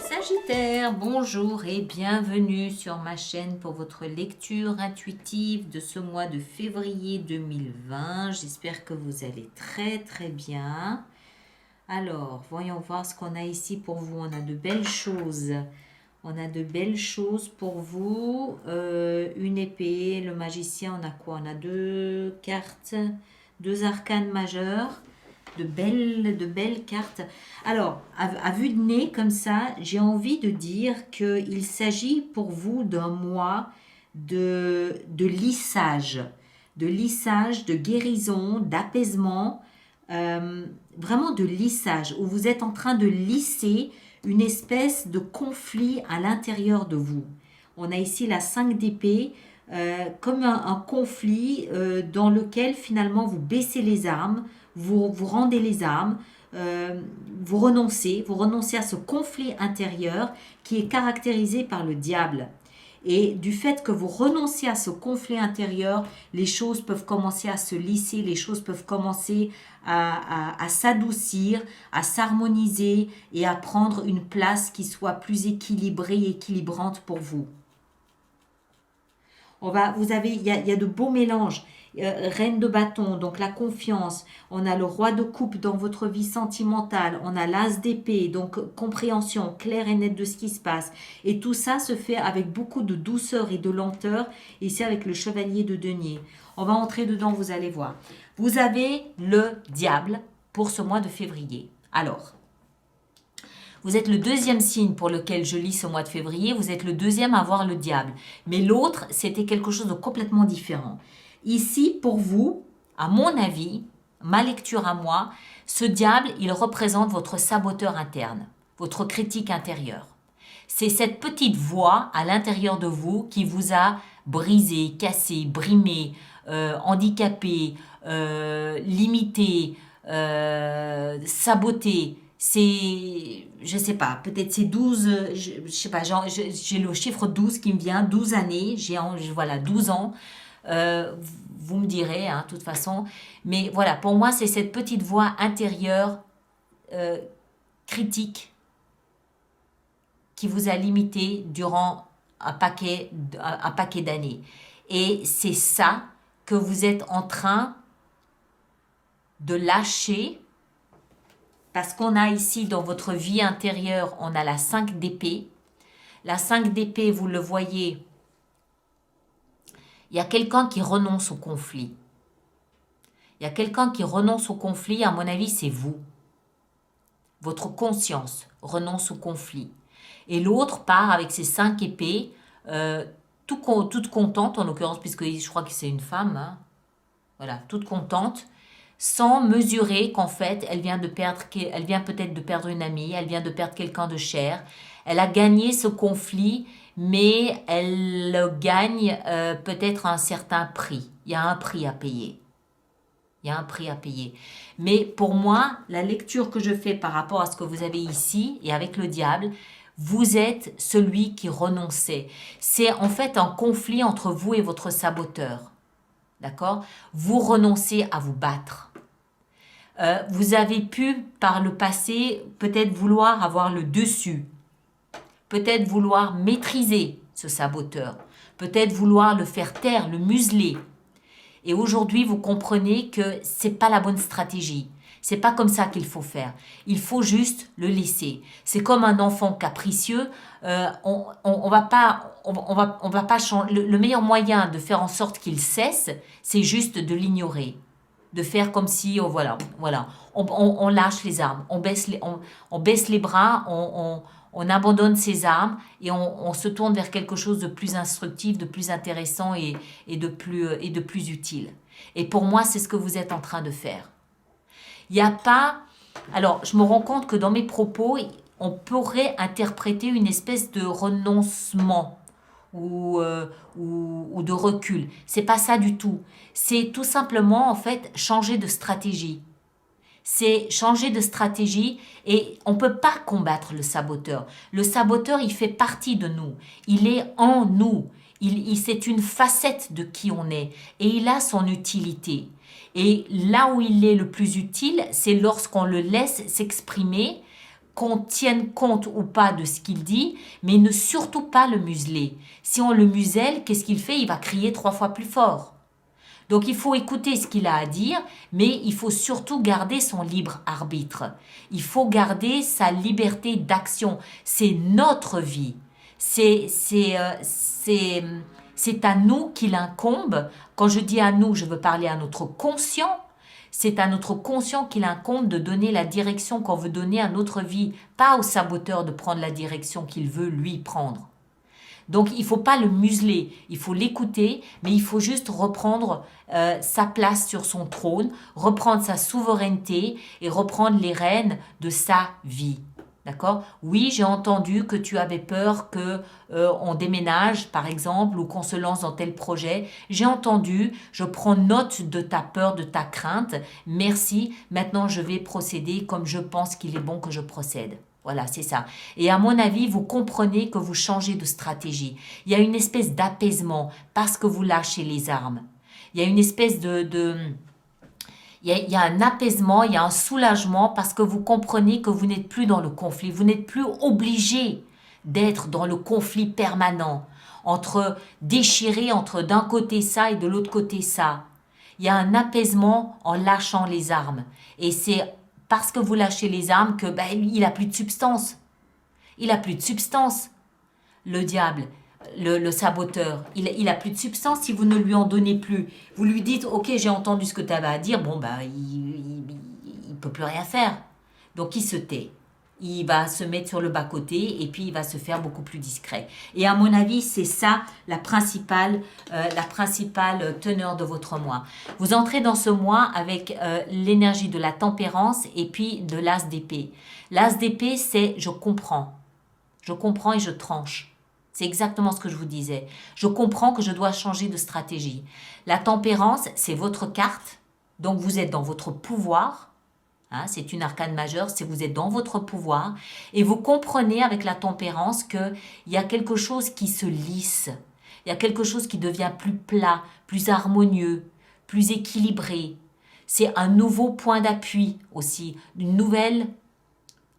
Sagittaire, bonjour et bienvenue sur ma chaîne pour votre lecture intuitive de ce mois de février 2020. J'espère que vous allez très bien. Alors, voyons voir ce qu'on a ici pour vous. On a de belles choses. On a de belles choses pour vous. Une épée, le magicien, on a quoi? On a deux cartes, deux arcanes majeurs. De belles cartes. Alors, à vue de nez, comme ça, j'ai envie de dire qu'il s'agit pour vous d'un mois de lissage, de guérison, d'apaisement, vraiment de lissage, où vous êtes en train de lisser une espèce de conflit à l'intérieur de vous. On a ici la 5 d'épée, comme un conflit dans lequel finalement vous baissez les armes, vous rendez les armes, vous renoncez à ce conflit intérieur qui est caractérisé par le diable. Et du fait que vous renoncez à ce conflit intérieur, les choses peuvent commencer à se lisser, les choses peuvent commencer à s'adoucir, à s'harmoniser et à prendre une place qui soit plus équilibrée et équilibrante pour vous. Il y a de beaux mélanges. Reine de bâton, donc la confiance. On a le roi de coupe dans votre vie sentimentale. On a l'as d'épée, donc compréhension claire et nette de ce qui se passe. Et tout ça se fait avec beaucoup de douceur et de lenteur. Ici avec le chevalier de denier. On va entrer dedans, vous allez voir. Vous avez le diable pour ce mois de février. Alors, vous êtes le deuxième signe pour lequel je lis ce mois de février. Vous êtes le deuxième à voir le diable. Mais l'autre, c'était quelque chose de complètement différent. Ici, pour vous, à mon avis, ma lecture à moi, ce diable, il représente votre saboteur interne, votre critique intérieure. C'est cette petite voix à l'intérieur de vous qui vous a brisé, cassé, brimé, handicapé, limité, saboté. C'est, je sais pas, peut-être c'est 12, je sais pas, j'ai le chiffre 12 qui me vient, 12 années, voilà, 12 ans. Vous me direz, de toute façon. Mais voilà, pour moi, c'est cette petite voix intérieure critique qui vous a limité durant un paquet d'années. Et c'est ça que vous êtes en train de lâcher, parce qu'on a ici dans votre vie intérieure, on a la 5 d'épée. La 5 d'épée, vous le voyez, il y a quelqu'un qui renonce au conflit. Il y a quelqu'un qui renonce au conflit, à mon avis, c'est vous. Votre conscience renonce au conflit. Et l'autre part avec ses 5 épées, toute contente, en l'occurrence, puisque je crois que c'est une femme, voilà, toute contente, sans mesurer qu'en fait, elle vient peut-être de perdre une amie, elle vient de perdre quelqu'un de cher. Elle a gagné ce conflit, mais elle le gagne peut-être à un certain prix. Il y a un prix à payer. Il y a un prix à payer. Mais pour moi, la lecture que je fais par rapport à ce que vous avez ici et avec le diable, vous êtes celui qui renonçait. C'est en fait un conflit entre vous et votre saboteur. D'accord? Vous renoncez à vous battre. Vous avez pu, par le passé, peut-être vouloir avoir le dessus. Peut-être vouloir maîtriser ce saboteur. Peut-être vouloir le faire taire, le museler. Et aujourd'hui, vous comprenez que c'est pas la bonne stratégie. C'est pas comme ça qu'il faut faire. Il faut juste le laisser. C'est comme un enfant capricieux. On va pas changer. Le meilleur moyen de faire en sorte qu'il cesse, c'est juste de l'ignorer, de faire comme si, voilà. On lâche les armes, on baisse les bras, on abandonne ses armes et on se tourne vers quelque chose de plus instructif, de plus intéressant et de plus utile. Et pour moi, c'est ce que vous êtes en train de faire. Il n'y a pas... Alors, je me rends compte que dans mes propos, on pourrait interpréter une espèce de renoncement ou de recul. C'est pas ça du tout. C'est tout simplement, en fait, changer de stratégie. c'est changer de stratégie et on ne peut pas combattre le saboteur. Le saboteur, il fait partie de nous. Il est en nous. C'est une facette de qui on est et il a son utilité. Et là où il est le plus utile, c'est lorsqu'on le laisse s'exprimer, qu'on tienne compte ou pas de ce qu'il dit, mais ne surtout pas le museler. Si on le muselle, qu'est-ce qu'il fait? Il va crier 3 fois plus fort. Donc il faut écouter ce qu'il a à dire, mais il faut surtout garder son libre arbitre. Il faut garder sa liberté d'action. C'est notre vie. C'est à nous qu'il incombe. Quand je dis à nous, je veux parler à notre conscient. C'est à notre conscient qu'il incombe de donner la direction qu'on veut donner à notre vie, pas au saboteur de prendre la direction qu'il veut lui prendre. Donc il ne faut pas le museler, il faut l'écouter, mais il faut juste reprendre sa place sur son trône, reprendre sa souveraineté et reprendre les rênes de sa vie. D'accord? Oui, j'ai entendu que tu avais peur que on déménage, par exemple, ou qu'on se lance dans tel projet. J'ai entendu, je prends note de ta peur, de ta crainte. Merci, maintenant je vais procéder comme je pense qu'il est bon que je procède. Voilà, c'est ça. Et à mon avis, vous comprenez que vous changez de stratégie. Il y a une espèce d'apaisement parce que vous lâchez les armes. Il y a une espèce il y a un apaisement, il y a un soulagement parce que vous comprenez que vous n'êtes plus dans le conflit. Vous n'êtes plus obligé d'être dans le conflit permanent, déchiré entre d'un côté ça et de l'autre côté ça. Il y a un apaisement en lâchant les armes. Et c'est parce que vous lâchez les armes que il n'a plus de substance. Il n'a plus de substance. Le diable, le saboteur, il n'a plus de substance si vous ne lui en donnez plus. Vous lui dites, ok, j'ai entendu ce que tu avais à dire, bon, il ne peut plus rien faire. Donc il se tait. Il va se mettre sur le bas-côté et puis il va se faire beaucoup plus discret. Et à mon avis, c'est ça la principale teneur de votre mois. Vous entrez dans ce mois avec l'énergie de la tempérance et puis de l'as d'épée. L'as d'épée, c'est je comprends et je tranche. C'est exactement ce que je vous disais. Je comprends que je dois changer de stratégie. La tempérance, c'est votre carte, donc vous êtes dans votre pouvoir. C'est une arcane majeure, c'est vous êtes dans votre pouvoir et vous comprenez avec la tempérance qu'il y a quelque chose qui se lisse, il y a quelque chose qui devient plus plat, plus harmonieux, plus équilibré. C'est un nouveau point d'appui aussi,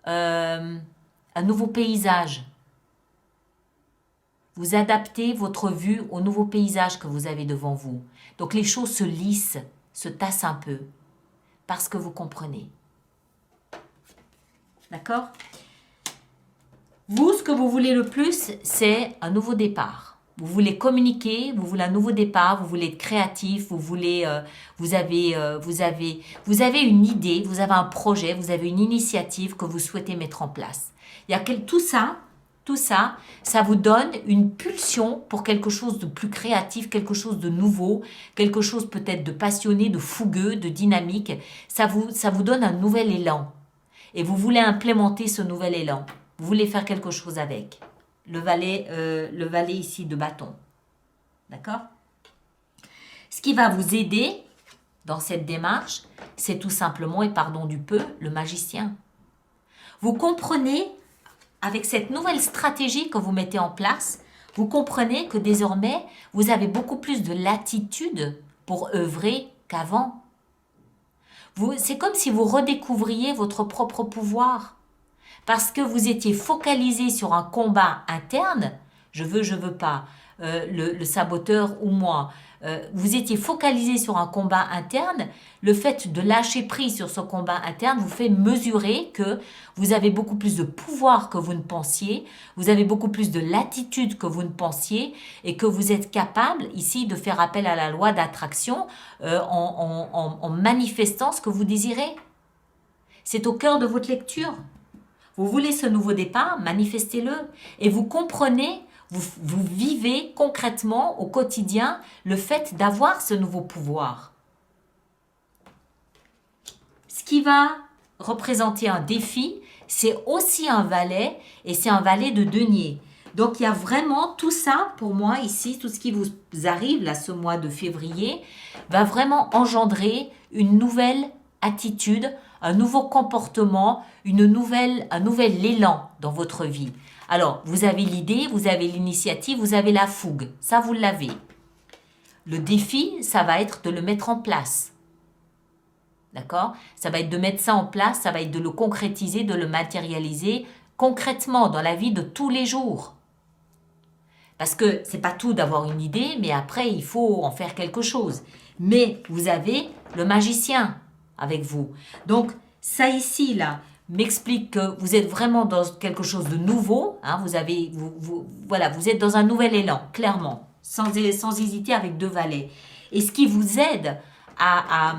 un nouveau paysage. Vous adaptez votre vue au nouveau paysage que vous avez devant vous. Donc les choses se lissent, se tassent un peu, parce que vous comprenez. D'accord? Vous, ce que vous voulez le plus, c'est un nouveau départ. Vous voulez communiquer, vous voulez un nouveau départ, vous voulez être créatif, vous avez une idée, vous avez un projet, vous avez une initiative que vous souhaitez mettre en place. Il y a tout ça, ça vous donne une pulsion pour quelque chose de plus créatif, quelque chose de nouveau, quelque chose peut-être de passionné, de fougueux, de dynamique. Ça vous donne un nouvel élan. Et vous voulez implémenter ce nouvel élan. Vous voulez faire quelque chose avec. Le valet ici de bâton. D'accord? Ce qui va vous aider dans cette démarche, c'est tout simplement, et pardon du peu, le magicien. Vous comprenez, avec cette nouvelle stratégie que vous mettez en place, vous comprenez que désormais, vous avez beaucoup plus de latitude pour œuvrer qu'avant. C'est comme si vous redécouvriez votre propre pouvoir. Parce que vous étiez focalisé sur un combat interne, je veux pas, le saboteur ou moi, vous étiez focalisé sur un combat interne, le fait de lâcher prise sur ce combat interne vous fait mesurer que vous avez beaucoup plus de pouvoir que vous ne pensiez, vous avez beaucoup plus de latitude que vous ne pensiez et que vous êtes capable ici de faire appel à la loi d'attraction en manifestant ce que vous désirez. C'est au cœur de votre lecture. Vous voulez ce nouveau départ, manifestez-le et vous comprenez. Vous vivez concrètement au quotidien le fait d'avoir ce nouveau pouvoir. Ce qui va représenter un défi, c'est aussi un valet et c'est un valet de denier. Donc il y a vraiment tout ça pour moi ici, tout ce qui vous arrive là ce mois de février va vraiment engendrer une nouvelle attitude, un nouveau comportement, un nouvel élan dans votre vie. Alors, vous avez l'idée, vous avez l'initiative, vous avez la fougue. Ça, vous l'avez. Le défi, ça va être de le mettre en place. D'accord? Ça va être de mettre ça en place, ça va être de le concrétiser, de le matérialiser concrètement dans la vie de tous les jours. Parce que c'est pas tout d'avoir une idée, mais après, il faut en faire quelque chose. Mais vous avez le magicien avec vous. Donc, ça ici, là, m'explique que vous êtes vraiment dans quelque chose de nouveau. Hein, voilà, vous êtes dans un nouvel élan, clairement, sans hésiter avec 2 valets. Et ce qui vous aide à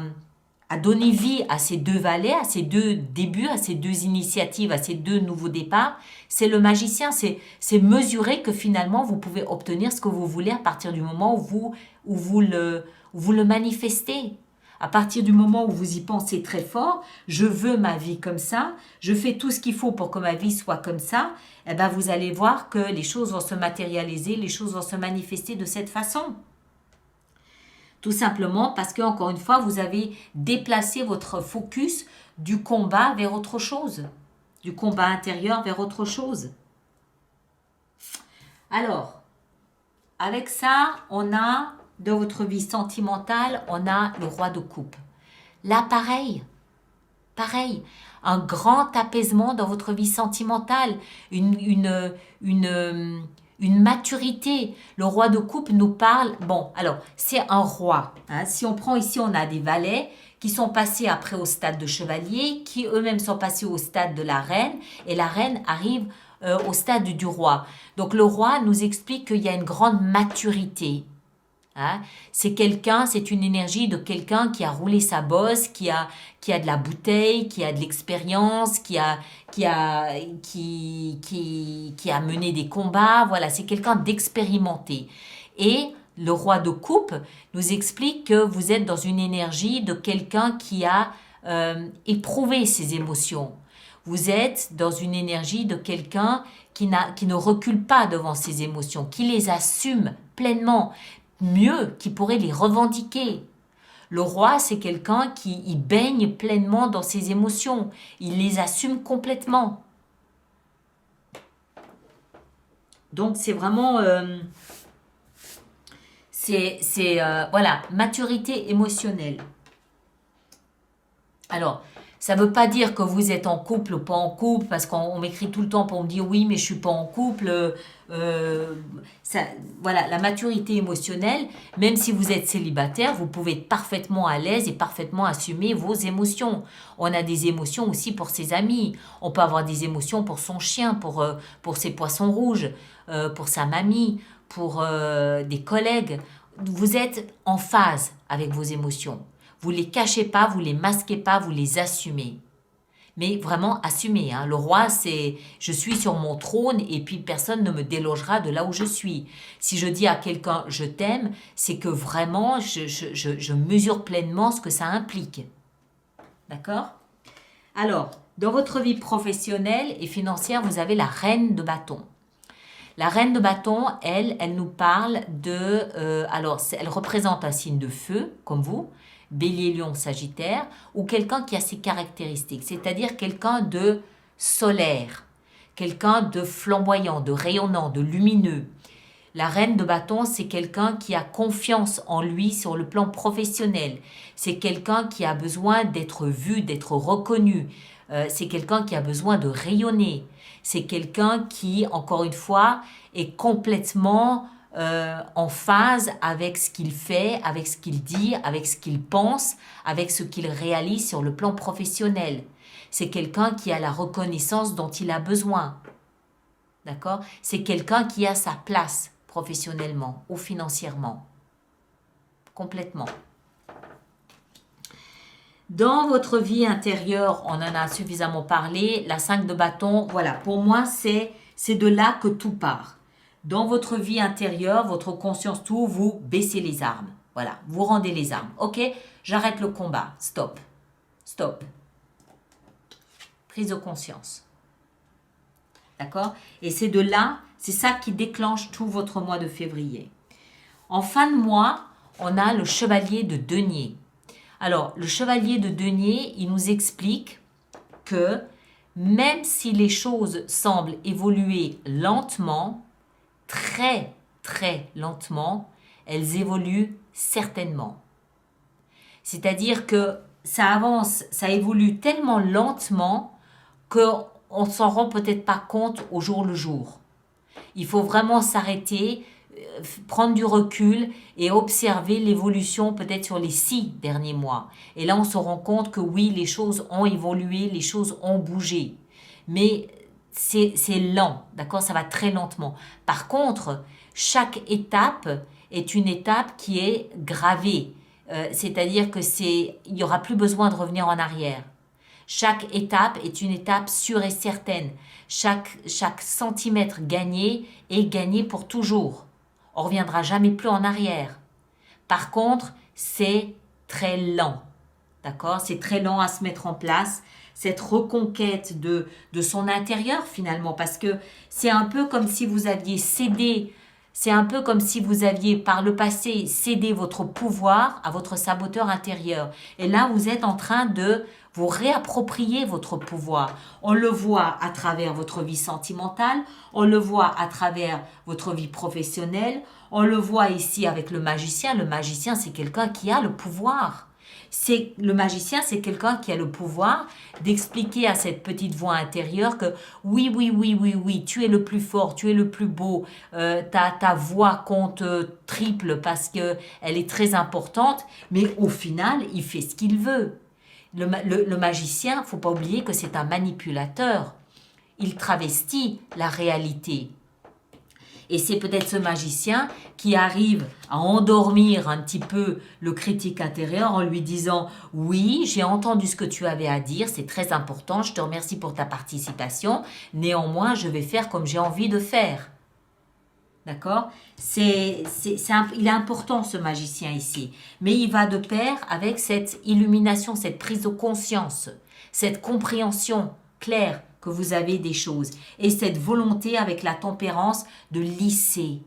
donner vie à ces 2 valets, à ces 2 débuts, à ces 2 initiatives, à ces 2 nouveaux départs, c'est le magicien, c'est mesurer que finalement vous pouvez obtenir ce que vous voulez à partir du moment où vous le manifestez. À partir du moment où vous y pensez très fort, je veux ma vie comme ça, je fais tout ce qu'il faut pour que ma vie soit comme ça, eh ben vous allez voir que les choses vont se matérialiser, les choses vont se manifester de cette façon. Tout simplement parce que, encore une fois, vous avez déplacé votre focus du combat vers autre chose, du combat intérieur vers autre chose. Alors, avec ça, on a, de votre vie sentimentale, on a le roi de coupe. Là, pareil, un grand apaisement dans votre vie sentimentale, une maturité. Le roi de coupe nous parle, bon, alors, c'est un roi. Hein. Si on prend ici, on a des valets qui sont passés après au stade de chevalier, qui eux-mêmes sont passés au stade de la reine, et la reine arrive au stade du roi. Donc, le roi nous explique qu'il y a une grande maturité. Hein? C'est une énergie de quelqu'un qui a roulé sa bosse, qui a de la bouteille, qui a de l'expérience, qui a mené des combats. Voilà, c'est quelqu'un d'expérimenté. Et le roi de coupe nous explique que vous êtes dans une énergie de quelqu'un qui a éprouvé ses émotions. Vous êtes dans une énergie de quelqu'un qui ne recule pas devant ses émotions, qui les assume pleinement. Mieux, qui pourrait les revendiquer. Le roi, c'est quelqu'un qui y baigne pleinement dans ses émotions. Il les assume complètement. Donc, c'est vraiment... voilà, maturité émotionnelle. Alors, ça ne veut pas dire que vous êtes en couple ou pas en couple, parce qu'on m'écrit tout le temps pour me dire oui, mais je ne suis pas en couple. Voilà, la maturité émotionnelle, même si vous êtes célibataire, vous pouvez être parfaitement à l'aise et parfaitement assumer vos émotions. On a des émotions aussi pour ses amis. On peut avoir des émotions pour son chien, pour ses poissons rouges, pour sa mamie, pour des collègues. Vous êtes en phase avec vos émotions. Vous ne les cachez pas, vous ne les masquez pas, vous les assumez. Mais vraiment assumez. Hein. Le roi, c'est je suis sur mon trône et puis personne ne me délogera de là où je suis. Si je dis à quelqu'un je t'aime, c'est que vraiment je mesure pleinement ce que ça implique. D'accord? Alors, dans votre vie professionnelle et financière, vous avez la reine de bâton. La reine de bâton, elle nous parle de... elle représente un signe de feu, comme vous, Bélier, Lion, Sagittaire, ou quelqu'un qui a ses caractéristiques, c'est-à-dire quelqu'un de solaire, quelqu'un de flamboyant, de rayonnant, de lumineux. La reine de bâton, c'est quelqu'un qui a confiance en lui sur le plan professionnel. C'est quelqu'un qui a besoin d'être vu, d'être reconnu. C'est quelqu'un qui a besoin de rayonner. C'est quelqu'un qui, encore une fois, est complètement en phase avec ce qu'il fait, avec ce qu'il dit, avec ce qu'il pense, avec ce qu'il réalise sur le plan professionnel. C'est quelqu'un qui a la reconnaissance dont il a besoin. D'accord? C'est quelqu'un qui a sa place professionnellement ou financièrement. Complètement. Dans votre vie intérieure, on en a suffisamment parlé, la 5 de bâton, voilà, pour moi, c'est de là que tout part. Dans votre vie intérieure, votre conscience, tout, vous baissez les armes. Voilà, vous rendez les armes. Ok, j'arrête le combat. Stop. Stop. Prise de conscience. D'accord? Et c'est de là, c'est ça qui déclenche tout votre mois de février. En fin de mois, on a le chevalier de denier. Alors, le chevalier de denier, il nous explique que même si les choses semblent évoluer lentement, très très lentement, elles évoluent certainement. C'est-à-dire que ça avance, ça évolue tellement lentement qu'on ne s'en rend peut-être pas compte au jour le jour. Il faut vraiment s'arrêter, prendre du recul et observer l'évolution peut-être sur les 6 derniers mois. Et là, on se rend compte que oui, les choses ont évolué, les choses ont bougé. Mais c'est lent, d'accord? Ça va très lentement. Par contre, chaque étape est une étape qui est gravée. C'est-à-dire que il n'y aura plus besoin de revenir en arrière. Chaque étape est une étape sûre et certaine. Chaque centimètre gagné est gagné pour toujours. On ne reviendra jamais plus en arrière. Par contre, c'est très lent. D'accord? C'est très lent à se mettre en place. Cette reconquête de son intérieur finalement. Parce que c'est un peu comme si vous aviez cédé. C'est un peu comme si vous aviez par le passé cédé votre pouvoir à votre saboteur intérieur. Et là, vous êtes en train de vous réapproprier votre pouvoir. On le voit à travers votre vie sentimentale, on le voit à travers votre vie professionnelle, on le voit ici avec le magicien. Le magicien, c'est quelqu'un qui a le pouvoir. Le magicien, c'est quelqu'un qui a le pouvoir d'expliquer à cette petite voix intérieure que oui, oui, oui, oui, oui, tu es le plus fort, tu es le plus beau, ta voix compte triple parce que elle est très importante, mais au final, il fait ce qu'il veut. Le magicien, faut pas oublier que c'est un manipulateur. Il travestit la réalité. Et c'est peut-être ce magicien qui arrive à endormir un petit peu le critique intérieur en lui disant « Oui, j'ai entendu ce que tu avais à dire, c'est très important, je te remercie pour ta participation, néanmoins, je vais faire comme j'ai envie de faire. » D'accord? Il est important ce magicien ici, mais il va de pair avec cette illumination, cette prise de conscience, cette compréhension claire que vous avez des choses et cette volonté avec la tempérance de lisser.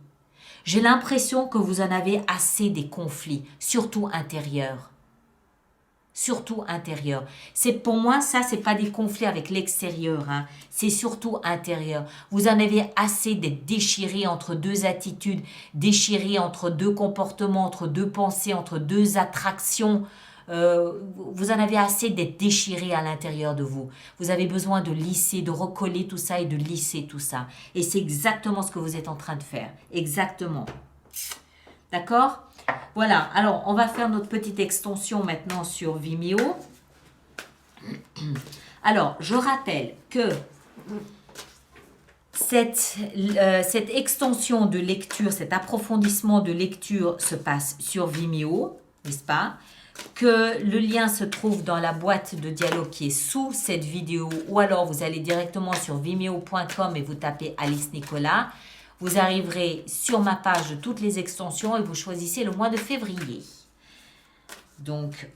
J'ai l'impression que vous en avez assez des conflits, surtout intérieurs. Surtout intérieur. C'est pour moi ça, c'est pas des conflits avec l'extérieur, hein. C'est surtout intérieur. Vous en avez assez d'être déchiré entre deux attitudes, déchiré entre deux comportements, entre deux pensées, entre deux attractions. Vous en avez assez d'être déchiré à l'intérieur de vous. Vous avez besoin de lisser, de recoller tout ça et de lisser tout ça. Et c'est exactement ce que vous êtes en train de faire. Exactement. D'accord? Voilà, alors on va faire notre petite extension maintenant sur Vimeo. Alors, je rappelle que cette extension de lecture, cet approfondissement de lecture se passe sur Vimeo, n'est-ce pas? Que le lien se trouve dans la boîte de dialogue qui est sous cette vidéo ou alors vous allez directement sur vimeo.com et vous tapez Alice Nicolas. Vous arriverez sur ma page de toutes les extensions et vous choisissez le mois de février. Donc,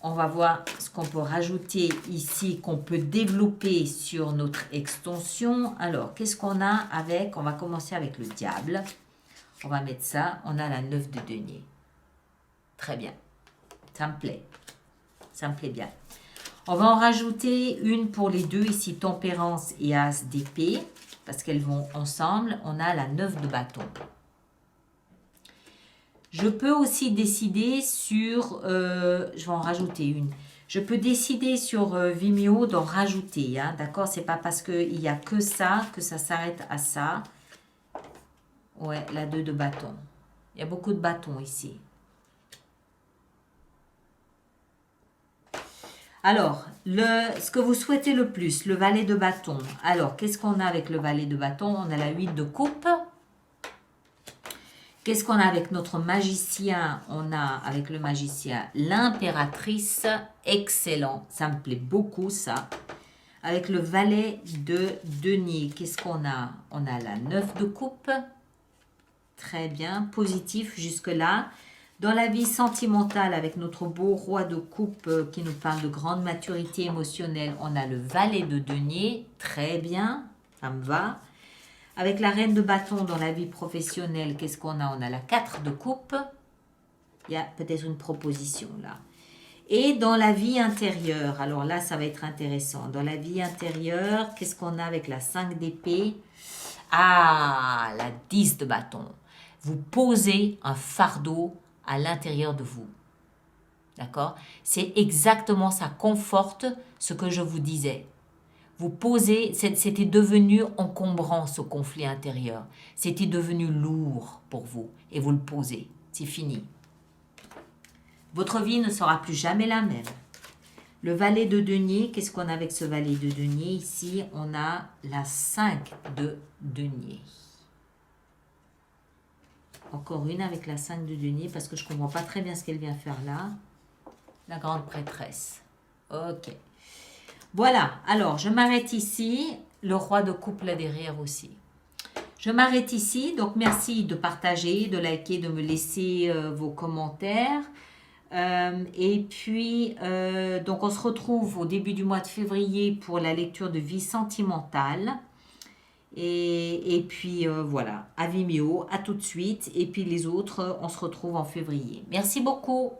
on va voir ce qu'on peut rajouter ici, qu'on peut développer sur notre extension. Alors, qu'est-ce qu'on a avec? On va commencer avec le diable. On va mettre ça. On a la 9 de denier. Très bien. Ça me plaît. Ça me plaît bien. On va en rajouter une pour les deux ici, tempérance et as d'épée. Parce qu'elles vont ensemble, on a la 9 de bâton. Je peux aussi décider sur, je vais en rajouter une. Je peux décider sur Vimeo d'en rajouter, hein, d'accord? C'est pas parce qu'il n'y a que ça s'arrête à ça. Ouais, la 2 de bâton. Il y a beaucoup de bâtons ici. Alors, ce que vous souhaitez le plus, le valet de bâton. Alors, qu'est-ce qu'on a avec le valet de bâton? On a la 8 de coupe. Qu'est-ce qu'on a avec notre magicien? On a avec le magicien l'impératrice. Excellent, ça me plaît beaucoup ça. Avec le valet de denier, qu'est-ce qu'on a? On a la 9 de coupe. Très bien, positif jusque-là. Dans la vie sentimentale, avec notre beau roi de coupe qui nous parle de grande maturité émotionnelle, on a le valet de denier. Très bien, ça me va. Avec la reine de bâton dans la vie professionnelle, qu'est-ce qu'on a? On a la 4 de coupe. Il y a peut-être une proposition là. Et dans la vie intérieure, alors là, ça va être intéressant. Dans la vie intérieure, qu'est-ce qu'on a avec la 5 d'épée? Ah, la 10 de bâton. Vous posez un fardeau à l'intérieur de vous. D'accord? C'est exactement, ça conforte ce que je vous disais. Vous posez, c'était devenu encombrant ce conflit intérieur. C'était devenu lourd pour vous et vous le posez. C'est fini. Votre vie ne sera plus jamais la même. Le valet de denier, qu'est-ce qu'on a avec ce valet de denier? Ici, on a la 5 de denier. Encore une avec la 5 de denier parce que je ne comprends pas très bien ce qu'elle vient faire là. La grande prêtresse. Ok. Voilà, alors je m'arrête ici. Le roi de coupe là derrière aussi. Je m'arrête ici. Donc merci de partager, de liker, de me laisser vos commentaires. Et puis, donc on se retrouve au début du mois de février pour la lecture de vie sentimentale. Et puis voilà, à Vimeo, à tout de suite. Et puis les autres, on se retrouve en février. Merci beaucoup.